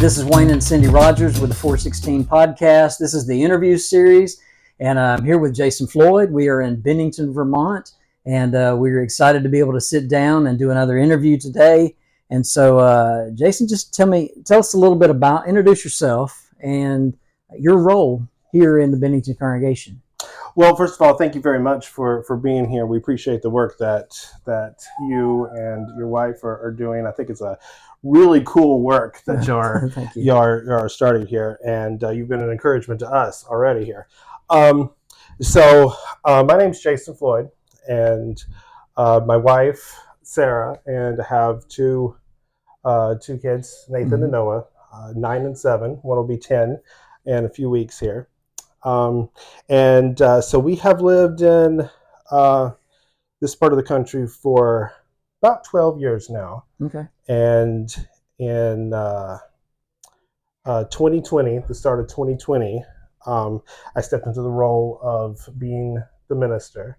this is Wayne and Cindy Rogers with the 416 podcast. This is the interview series, and I'm here with Jason Floyd. We are in Bennington, Vermont, and we're excited to be able to sit down and do another interview today. And so, Jason, just tell us a little bit introduce yourself and your role here in the Bennington congregation. Well, first of all, thank you very much for being here. We appreciate the work that you and your wife are doing. I think it's a really cool work that you're starting here, and you've been an encouragement to us already here. So my name's Jason Floyd, and my wife Sarah, and I have two kids, Nathan and Noah, 9 and 7. One will be 10 in a few weeks here. So we have lived in this part of the country for about 12 years now. Okay. And in 2020, the start of 2020, I stepped into the role of being the minister.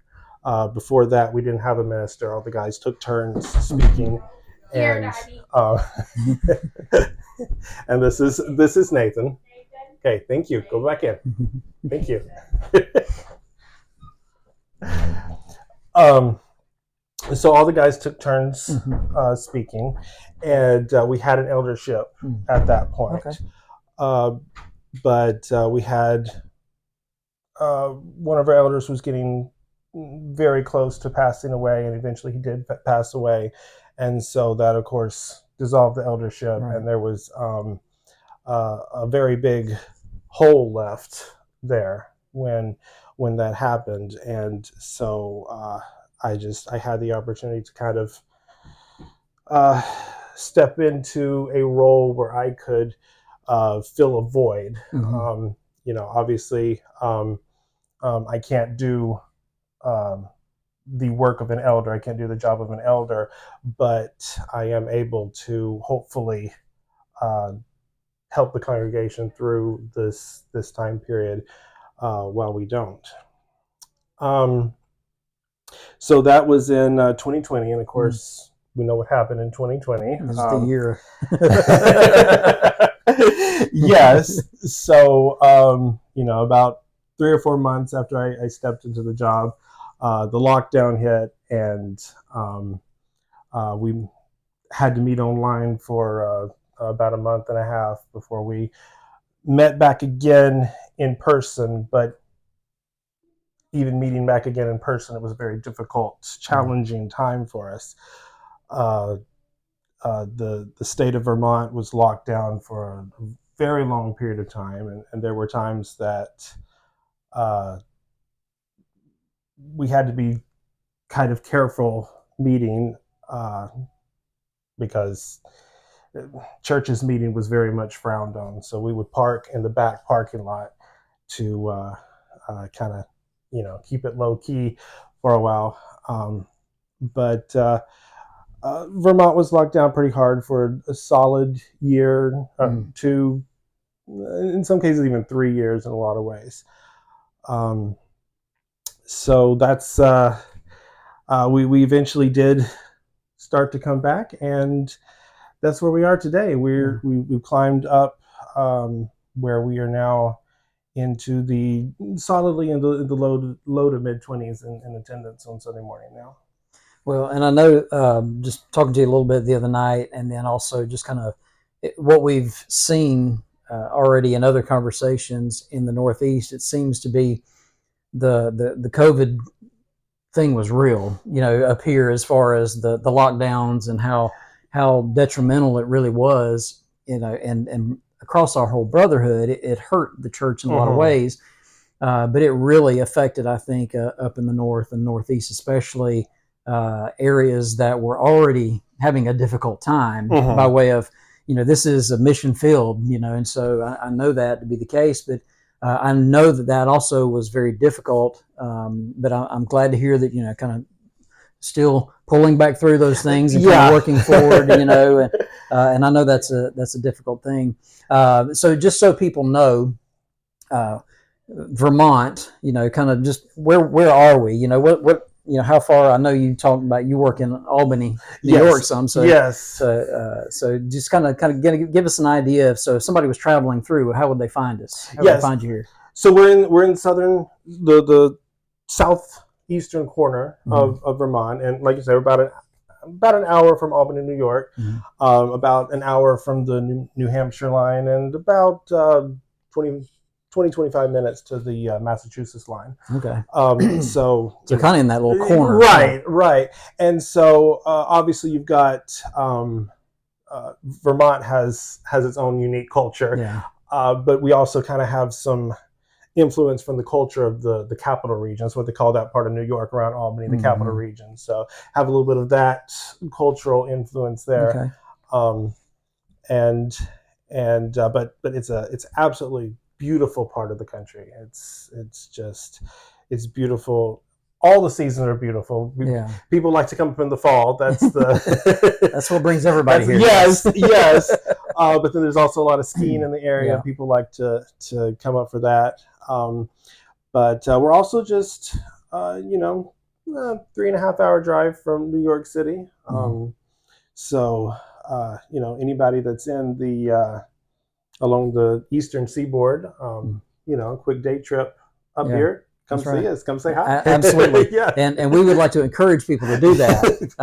Before that, we didn't have a minister. All the guys took turns speaking. And and this is Nathan. Okay, thank you. Go back in. Thank you. So all the guys took turns speaking, and we had an eldership at that point. Okay. But we had one of our elders was getting very close to passing away, and eventually he did pass away. And so that, of course, dissolved the eldership, right. And there was a very big hole left there when that happened. And so I had the opportunity to kind of step into a role where I could fill a void. Obviously I can't do the work of an elder. I can't do the job of an elder, but I am able to hopefully help the congregation through this time period while we don't. So that was in 2020, and of course we know what happened in 2020. This is the year. Yes. So about 3 or 4 months after I stepped into the job, the lockdown hit, and we had to meet online for about a month and a half before we met back again in person. But even meeting back again in person, it was a very difficult, challenging time for us. The state of Vermont was locked down for a very long period of time, and there were times that we had to be kind of careful meeting because church's meeting was very much frowned on. So we would park in the back parking lot to kind of keep it low key for a while. But Vermont was locked down pretty hard for a solid year, 2, in some cases even 3 years in a lot of ways. So that's we eventually did start to come back, and that's where we are today. We've climbed up where we are now into solidly in the low to mid 20s in attendance on Sunday morning now. Well, and I know just talking to you a little bit the other night, and then also just kind of what we've seen already in other conversations in the Northeast, it seems to be the COVID thing was real, up here, as far as the lockdowns and how detrimental it really was, and across our whole brotherhood, it hurt the church in a lot of ways, but it really affected, I think, up in the north and northeast, especially areas that were already having a difficult time by way of, this is a mission field, and so I know that to be the case, but I know that also was very difficult, but I'm glad to hear that, kind of still pulling back through those things and kind of working forward, and I know that's a difficult thing. So just so people know, Vermont, kind of just where are we? how far? I know you talked about you work in Albany, New York, some. So yes. So just kind of give us an idea of, so if somebody was traveling through, how would they find us? How would they find you here? So we're in the southeastern corner of Vermont, and like you said, we're about an hour from Albany, New York, about an hour from the New Hampshire line, and about 25 minutes to the Massachusetts line. Okay. So kind of in that little corner. Right. And so obviously you've got Vermont has its own unique culture. Yeah. But we also kind of have some influence from the culture of the capital region. That's what they call that part of New York around Albany, the capital region. So have a little bit of that cultural influence there. Okay. But it's absolutely beautiful part of the country. It's beautiful. All the seasons are beautiful. People like to come up in the fall. That's that's what brings everybody here. Yes. But then there's also a lot of skiing in the area. People like to come up for that. But we're also just 3.5 hour drive from New York City. So anybody that's in the along the eastern seaboard, quick day trip up here. Come see us. Come say hi. Absolutely. And we would like to encourage people to do that,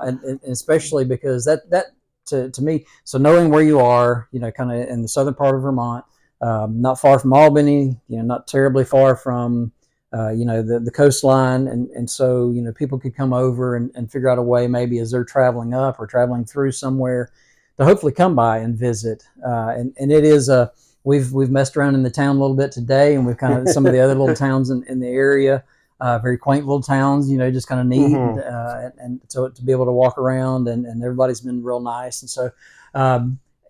and especially because that to me. So knowing where you are, kind of in the southern part of Vermont, not far from Albany, not terribly far from the coastline, and so people could come over and figure out a way, maybe as they're traveling up or traveling through somewhere, to hopefully come by and visit. And it is we've messed around in the town a little bit today, and we've kind of some of the other little towns in the area, very quaint little towns, just kind of neat, and so to be able to walk around, and everybody's been real nice. And so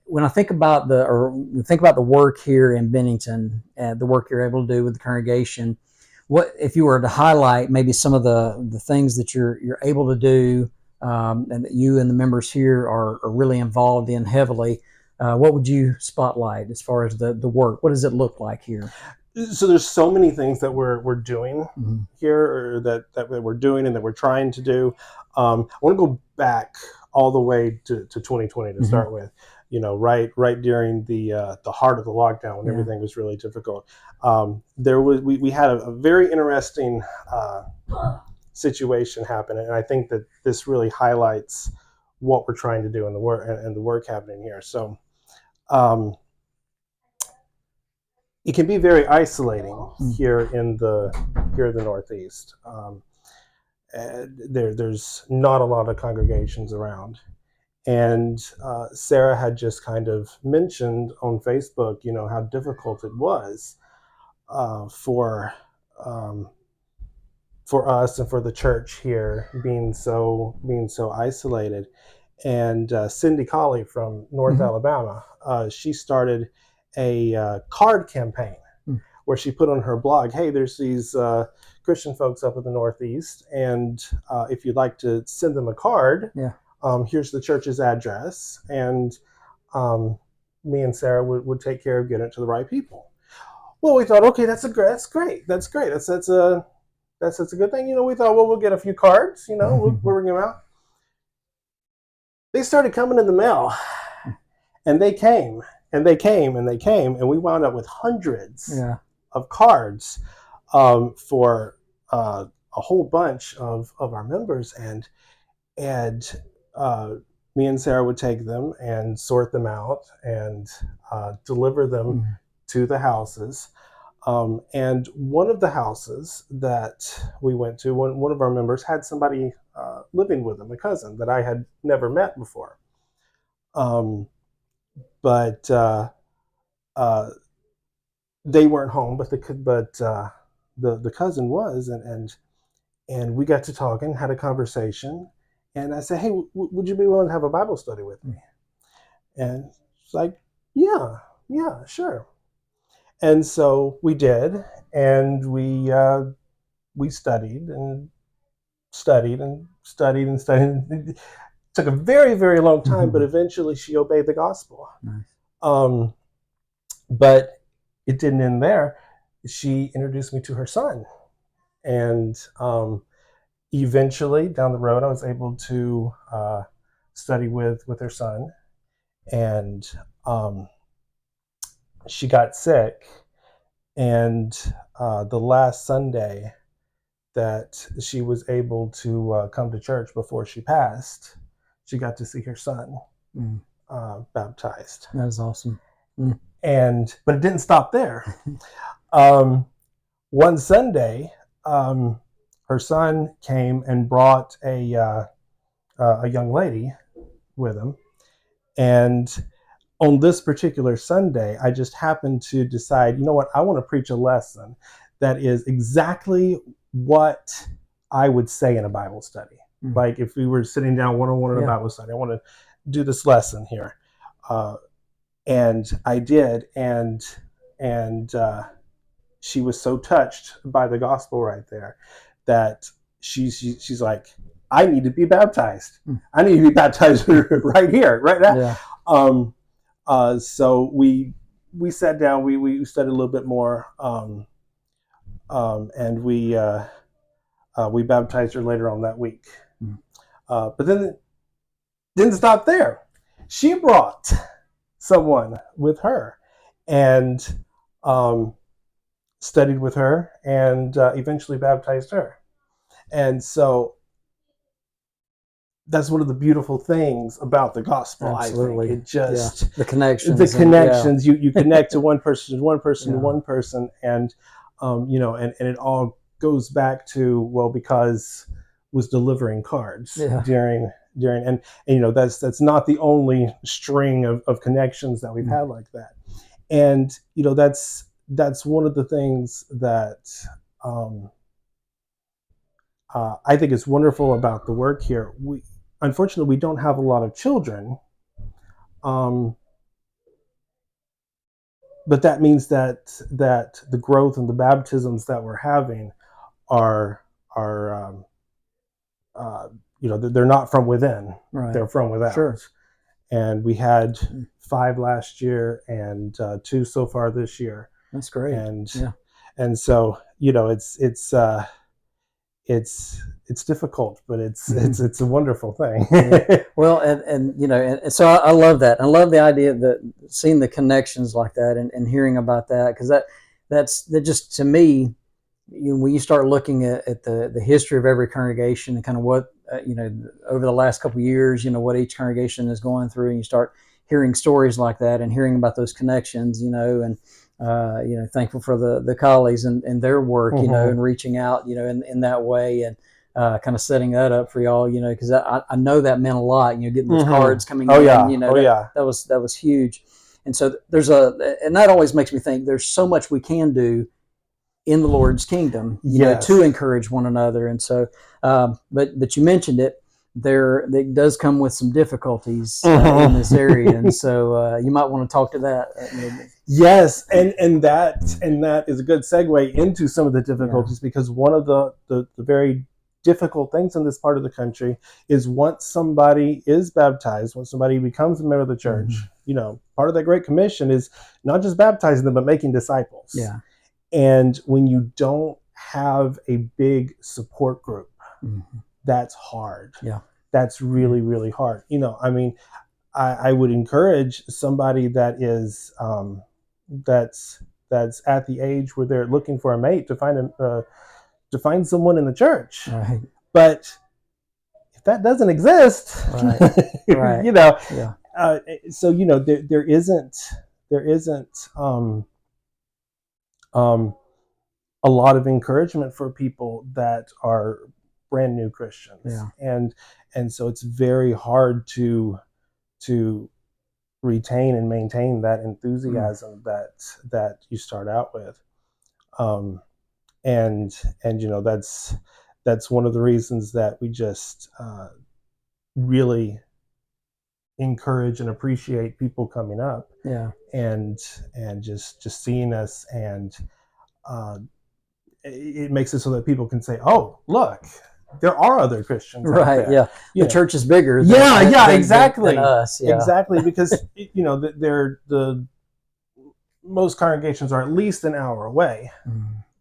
when I think about the work here in Bennington, the work you're able to do with the congregation, what if you were to highlight maybe some of the things that you're able to do, and that you and the members here are really involved in heavily? What would you spotlight as far as the work? What does it look like here? So there's so many things that we're doing here, or that we're doing and that we're trying to do. I want to go back all the way to 2020 to start with. Right during the heart of the lockdown, when everything was really difficult. We had a very interesting situation happen, and I think that this really highlights what we're trying to do in the work and the work happening here. So it can be very isolating here in the Northeast. There's not a lot of congregations around. And Sarah had just kind of mentioned on Facebook, how difficult it was for us and for the church here being so isolated. And Cindy Colley from North Alabama, she started a card campaign where she put on her blog, hey, there's these Christian folks up in the Northeast, and if you'd like to send them a card, here's the church's address, and me and Sarah would take care of getting it to the right people. Well, we thought, okay, that's great. That's a good thing. We thought, well, we'll get a few cards, we'll bring them out. They started coming in the mail, and they came, and we wound up with hundreds of cards for a whole bunch of our members, and me and Sarah would take them and sort them out and deliver them to the houses. And one of the houses that we went to, one of our members had somebody living with them, a cousin that I had never met before. But they weren't home, but the cousin was, and we got to talking, had a conversation, and I said, hey, would you be willing to have a Bible study with me? And she's like, yeah, sure. And so we did, and we studied and studied and studied and studied. It took a very, very long time, but eventually she obeyed the gospel. Nice. But it didn't end there. She introduced me to her son, and eventually, down the road, I was able to study with her son, and she got sick. And the last Sunday that she was able to come to church before she passed, she got to see her son baptized. That was awesome. But it didn't stop there. One Sunday, her son came and brought a young lady with him, and on this particular Sunday, I just happened to decide, you know what, I want to preach a lesson that is exactly what I would say in a Bible study. Like if we were sitting down one-on-one in a Bible study, I want to do this lesson here. And I did, and she was so touched by the gospel right there that she's like, I need to be baptized. I need to be baptized right here, right now. Yeah. So we sat down, we studied a little bit more, and we baptized her later on that week. But then it didn't stop there. She brought someone with her and studied with her and eventually baptized her. And so that's one of the beautiful things about the gospel. Absolutely. I think it just the connections. You connect to one person, and and it all goes back to, well, because was delivering cards during and that's not the only string of connections that we've had like that. And that's one of the things that I think is wonderful about the work here. Unfortunately, we don't have a lot of children, but that means that the growth and the baptisms that we're having are they're not from within. Right. They're from without. Sure. And we had 5 last year and 2 so far this year. That's great. And so it's difficult, but it's a wonderful thing. Well, and so I love that. I love the idea that seeing the connections like that and hearing about that, because that just, to me, when you start looking at the history of every congregation and kind of what over the last couple of years, what each congregation is going through, and you start hearing stories like that and hearing about those connections, and thankful for the colleagues and their work, and reaching out, in that way, and kind of setting that up for y'all, because I know that meant a lot, getting those cards coming in. That was huge. And so and that always makes me think there's so much we can do in the Lord's kingdom, to encourage one another. And so, but you mentioned it, it does come with some difficulties in this area. And so you might want to talk to that. Yes. And that is a good segue into some of the difficulties, because one of the very difficult things in this part of the country is once somebody is baptized, once somebody becomes a member of the church, part of that Great Commission is not just baptizing them, but making disciples. Yeah. And when you don't have a big support group, that's hard. Yeah. That's really, really hard. I would encourage somebody that is, that's at the age where they're looking for a mate to find someone in the church. Right. But if that doesn't exist, right. So there isn't a lot of encouragement for people that are brand new Christians. Yeah. And so it's very hard to retain and maintain that enthusiasm that you start out with. And that's one of the reasons that we just really encourage and appreciate people coming up. Yeah. And just seeing us, and it makes it so that people can say, oh, look, there are other Christians out there. Yeah. The church is bigger exactly. than us. Yeah. Exactly, because they're most congregations are at least an hour away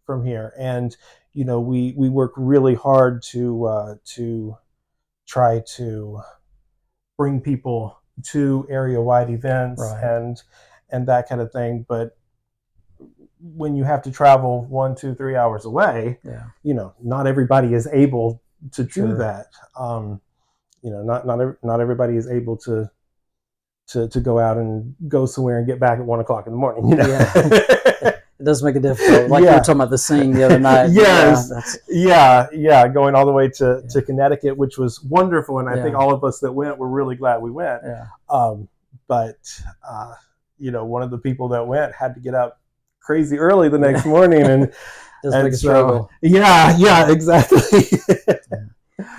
from here, and we work really hard to try to bring people to area-wide events, right. and that kind of thing. But when you have to travel 1, 2, 3 hours away, yeah, not everybody is able to sure. do that. Not everybody is able to go out and go somewhere and get back at 1 o'clock in the morning. Yeah. It does make it difficult. Like you were talking about the singing the other night. Yes. Going all the way to Connecticut, which was wonderful. And I think all of us that went were really glad we went. Yeah. But one of the people that went had to get up crazy early the next morning. And does make a struggle. Yeah, exactly.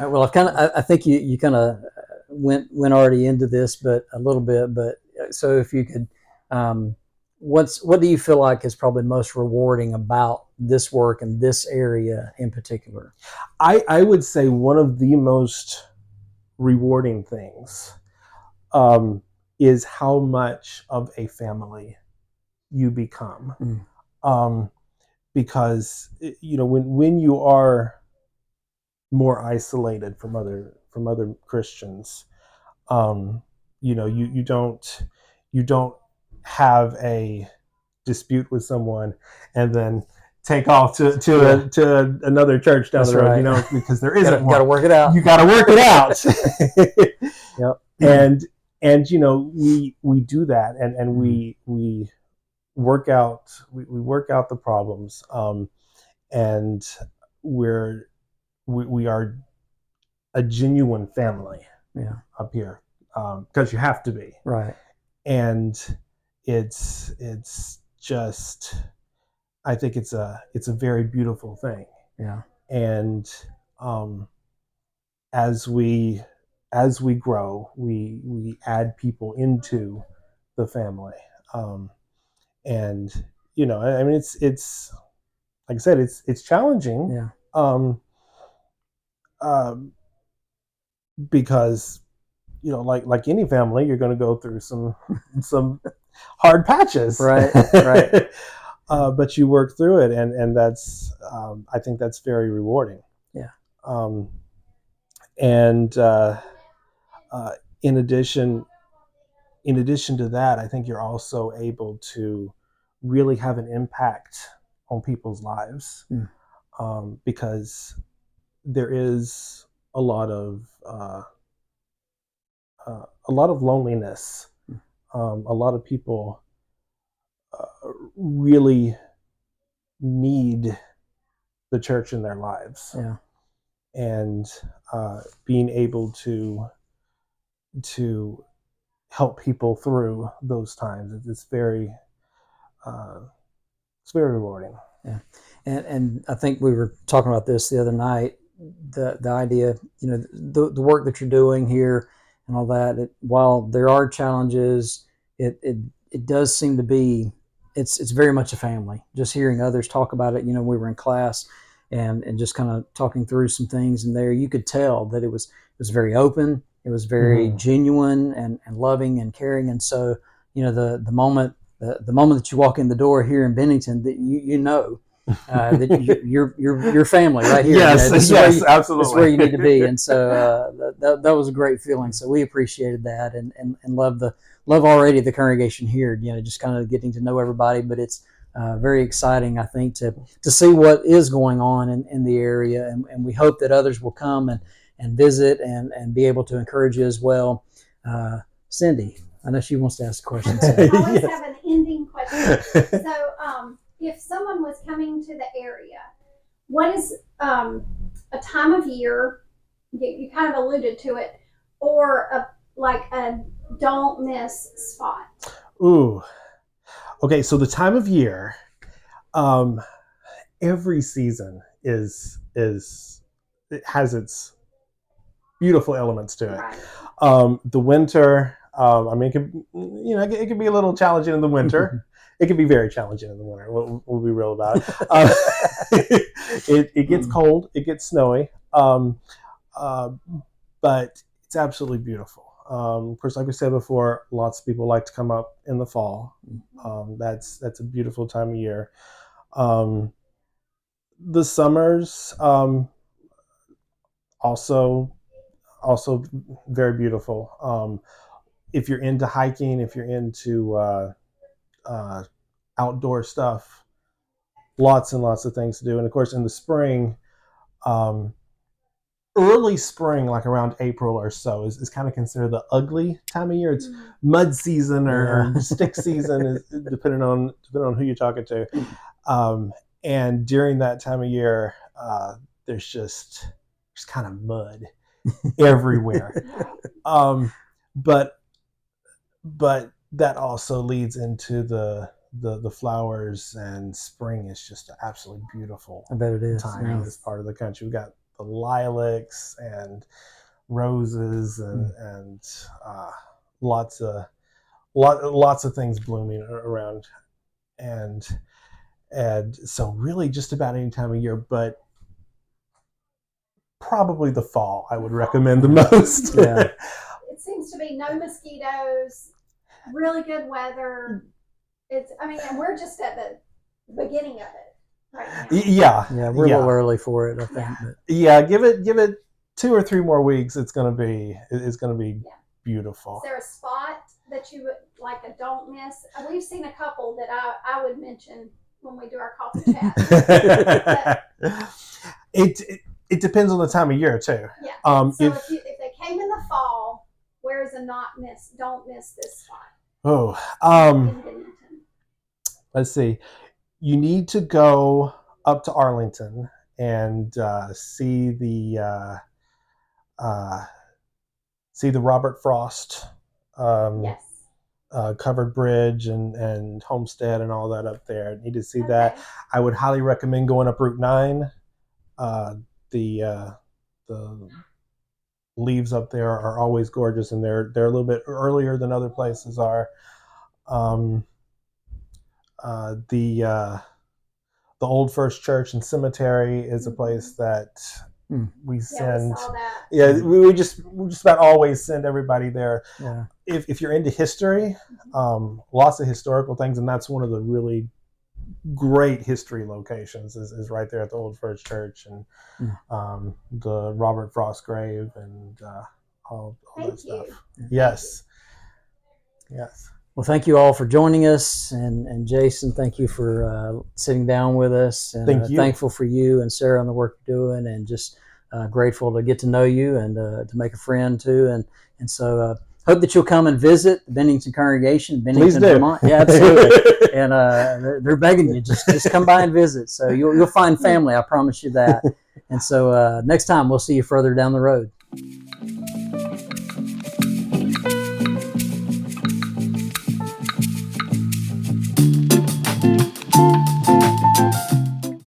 Well, I think you kind of went already into this, but a little bit. But so if you could, what do you feel like is probably most rewarding about this work and this area in particular? I would say one of the most rewarding things is how much of a family you become. Because when you are more isolated from other Christians, you don't have a dispute with someone and then take off to another church down the road, right. Because there isn't one. Got to work it out. You got to work it out. Yep. And we do that, and we work out the problems, and we are a genuine family up here, because you have to be, right. And it's just, I think it's a very beautiful thing. Yeah. And as we grow, we add people into the family, and I mean, it's like I said, it's challenging. Yeah. Because like any family, you're going to go through some hard patches, right. But you work through it, and that's I think that's very rewarding. Yeah. And in addition to that, I think you're also able to really have an impact on people's lives, because there is a lot of loneliness. A lot of people really need the church in their lives. Yeah. And being able to help people through those times, it's very rewarding. Yeah. And I think we were talking about this the other night, the idea, the work that you're doing here and all that, while there are challenges, it does seem to be, it's very much a family. Just hearing others talk about it, we were in class and just kind of talking through some things, and there you could tell that it was very open, it was very genuine and loving and caring. And so, the moment that you walk in the door here in Bennington, that that you're family right here. Yes, absolutely. That's where you need to be. And so that was a great feeling. So we appreciated that, and love already the congregation here. Just kind of getting to know everybody. But it's very exciting, I think, to see what is going on in the area, and we hope that others will come and visit and be able to encourage you as well. Cindy, I know she wants to ask a question. So. I always have an ending question. So, if someone was coming to the area, what is a time of year, you kind of alluded to it, or a don't miss spot? Ooh. Okay, so the time of year, every season it has its beautiful elements to it. Right. The winter, I mean, it can be a little challenging in the winter. It can be very challenging in the winter. We'll be real about it. It gets cold. It gets snowy. But it's absolutely beautiful. Of course, like we said before, lots of people like to come up in the fall. That's a beautiful time of year. the summers, also very beautiful. If you're into hiking, if you're into outdoor stuff, lots and lots of things to do. And of course, in the spring, early spring, like around April or so, is kind of considered the ugly time of year. It's mud season or stick season, depending on who you're talking to. And during that time of year, there's kind of mud everywhere. But that also leads into the flowers, and spring is just an absolutely beautiful I bet it is. time in this part of the country. We've got the lilacs and roses and lots of things blooming around, and so really just about any time of year, but probably the fall I would recommend the most. Yeah. It seems to be no mosquitoes, really good weather. And we're just at the beginning of it right now. Yeah, we're a little early for it, I think. Yeah, give it 2 or 3 more weeks. It's gonna be beautiful. Is there a spot that you would like a don't miss? We've seen a couple that I would mention when we do our coffee chat. It depends on the time of year too. Yeah. So if they came in the fall, where's a don't miss this spot? In Bennington. Let's see. You need to go up to Arlington and see the Robert Frost covered bridge and homestead and all that up there. Need to see that. I would highly recommend going up Route 9. The leaves up there are always gorgeous, and they're a little bit earlier than other places are. The Old First Church and Cemetery is a place that we send. We saw that. Yeah, we just about always send everybody there. Yeah. If you're into history, lots of historical things, and that's one of the really great history locations is right there at the Old First Church and the Robert Frost grave and all that stuff. Yes. Well, thank you all for joining us, and Jason, thank you for sitting down with us. And thank you. Thankful for you and Sarah on the work you're doing, and just grateful to get to know you and to make a friend too. And so hope that you'll come and visit the Bennington congregation, Bennington, Vermont. Yeah, absolutely. And they're begging you, just come by and visit. So you'll find family, I promise you that. And so next time we'll see you further down the road.